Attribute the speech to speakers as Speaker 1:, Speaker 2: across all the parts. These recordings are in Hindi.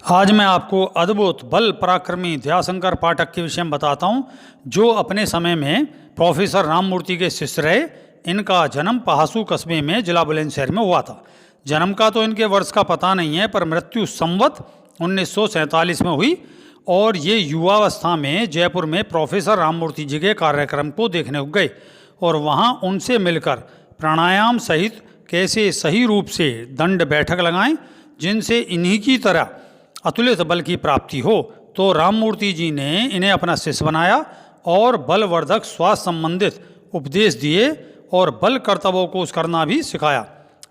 Speaker 1: आज मैं आपको अद्भुत बल पराक्रमी दयाशंकर पाठक के विषय में बताता हूँ, जो अपने समय में प्रोफेसर राममूर्ति के शिष्य रहे। इनका जन्म पहासू कस्बे में जिला बुलंदशहर में हुआ था। जन्म का तो इनके वर्ष का पता नहीं है, पर मृत्यु संवत 1947 में हुई और ये युवावस्था में जयपुर में प्रोफेसर राममूर्ति जी के कार्यक्रम को देखने गए और वहाँ उनसे मिलकर प्राणायाम सहित कैसे सही रूप से दंड बैठक लगाएं, जिनसे इन्हीं की तरह अतुलित बल की प्राप्ति हो। तो राममूर्ति जी ने इन्हें अपना शिष्य बनाया और बलवर्धक स्वास्थ्य संबंधित उपदेश दिए और बल कर्तव्यों को करना भी सिखाया।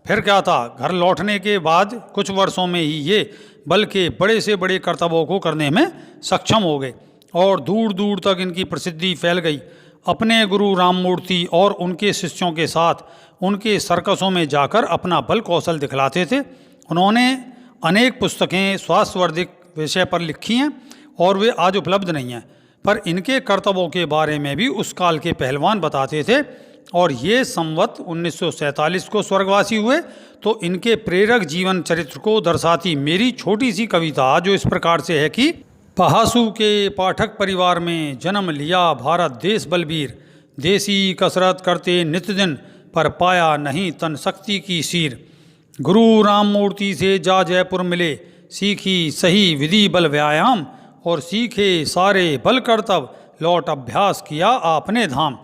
Speaker 1: फिर क्या था, घर लौटने के बाद कुछ वर्षों में ही ये बल के बड़े से बड़े कर्तव्यों को करने में सक्षम हो गए और दूर दूर तक इनकी प्रसिद्धि फैल गई। अपने गुरु राममूर्ति और उनके शिष्यों के साथ उनके सर्कसों में जाकर अपना बल कौशल दिखलाते थे। उन्होंने अनेक पुस्तकें स्वास्थ्यवर्धक विषय पर लिखी हैं और वे आज उपलब्ध नहीं हैं, पर इनके कर्तव्यों के बारे में भी उस काल के पहलवान बताते थे। और ये संवत 1947 को स्वर्गवासी हुए। तो इनके प्रेरक जीवन चरित्र को दर्शाती मेरी छोटी सी कविता जो इस प्रकार से है कि पहासू के पाठक परिवार में जन्म लिया भारत देश बलबीर, देसी कसरत करते नित्य दिन पर पाया नहीं तन शक्ति की सीर। गुरु राममूर्ति से जा जयपुर मिले, सीखी सही विधि बल व्यायाम और सीखे सारे बल कर्तव्य, लौट अभ्यास किया आपने धाम।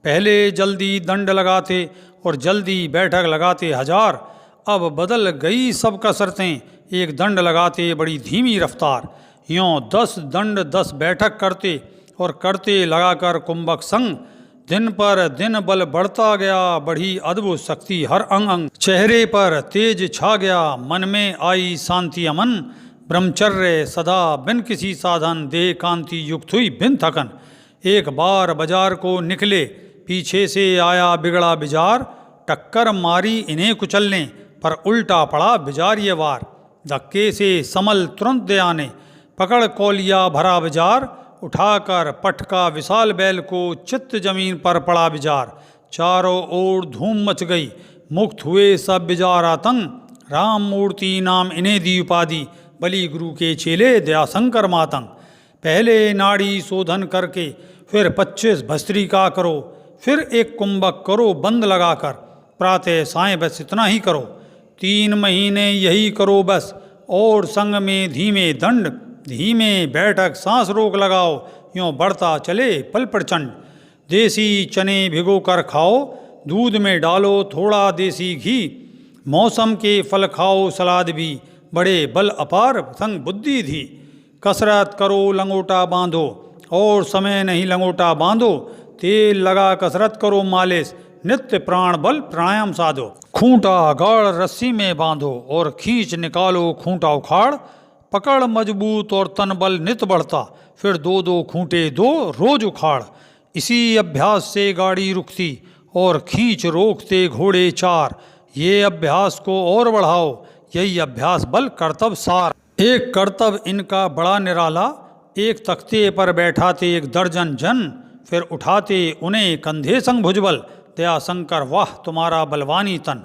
Speaker 1: पहले जल्दी दंड लगाते और जल्दी बैठक लगाते हजार, अब बदल गई सब कसरतें, एक दंड लगाते बड़ी धीमी रफ्तार। यों 10 दंड 10 बैठक करते और करते लगाकर कुंभक संग, दिन पर दिन बल बढ़ता गया, बढ़ी अद्भुत शक्ति हर अंग अंग। चेहरे पर तेज छा गया, मन में आई शांति अमन, ब्रह्मचर्य सदा बिन किसी साधन, देह कांति युक्त हुई बिन थकन। एक बार बाजार को निकले, पीछे से आया बिगड़ा बिजार, टक्कर मारी इन्हें कुचलने, पर उल्टा पड़ा बिजार ये वार। धक्के से समल तुरंत दे आने, पकड़ कौलिया भरा बिजार, उठाकर पटका विशाल बैल को, चित्त जमीन पर पड़ा बिजार। चारों ओर धूम मच गई, मुक्त हुए सब बिजार आतंक, राममूर्ति नाम इन्हें दी उपाधि, बलि गुरु के चेले दयाशंकर मातंग। पहले नाड़ी शोधन करके फिर 25 भस्त्रिका करो, फिर एक कुंभक करो बंद लगाकर, प्रातः सायं बस इतना ही करो। 3 महीने यही करो बस, और संग में धीमे दंड, धीमे बैठक सांस रोक लगाओ, यूँ बढ़ता चले पल प्रचंड। देसी चने भिगो कर खाओ, दूध में डालो थोड़ा देसी घी, मौसम के फल खाओ सलाद भी, बड़े बल अपार संग बुद्धि धी। कसरत करो लंगोटा बांधो, और समय नहीं लंगोटा बांधो, तेल लगा कसरत करो मालिश, नित्य प्राण बल प्राणायाम साधो। खूंटा गाढ़ रस्सी में बांधो और खींच निकालो खूंटा उखाड़, पकड़ मजबूत और तन बल नित बढ़ता, फिर 2-2 खूंटे दो रोज उखाड़। इसी अभ्यास से गाड़ी रुकती और खींच रोकते घोड़े 4, ये अभ्यास को और बढ़ाओ, यही अभ्यास बल कर्तव्य सार। एक कर्तव्य इनका बड़ा निराला, एक तख्ते पर बैठाते 1 दर्जन जन, फिर उठाते उन्हें कंधे संग भुजबल, दयाशंकर वाह तुम्हारा बलवानी तन।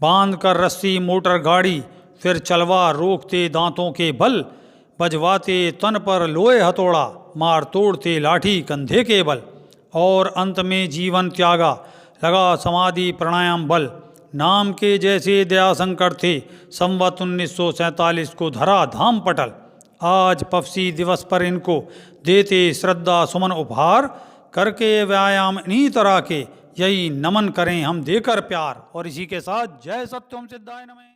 Speaker 1: बांध कर रस्सी मोटर गाड़ी, फिर चलवा रोकते दांतों के बल, बजवाते तन पर लोहे हथौड़ा, मार तोड़ते लाठी कंधे के बल। और अंत में जीवन त्यागा, लगा समाधि प्राणायाम बल, नाम के जैसे दयाशंकर थे, संवत 1947 को धरा धाम पटल। आज पफसी दिवस पर इनको देते श्रद्धा सुमन उपहार, करके व्यायाम इन्हीं तरह के, यही नमन करें हम देकर प्यार। और इसी के साथ जय सत्यम सिद्धाय नमः।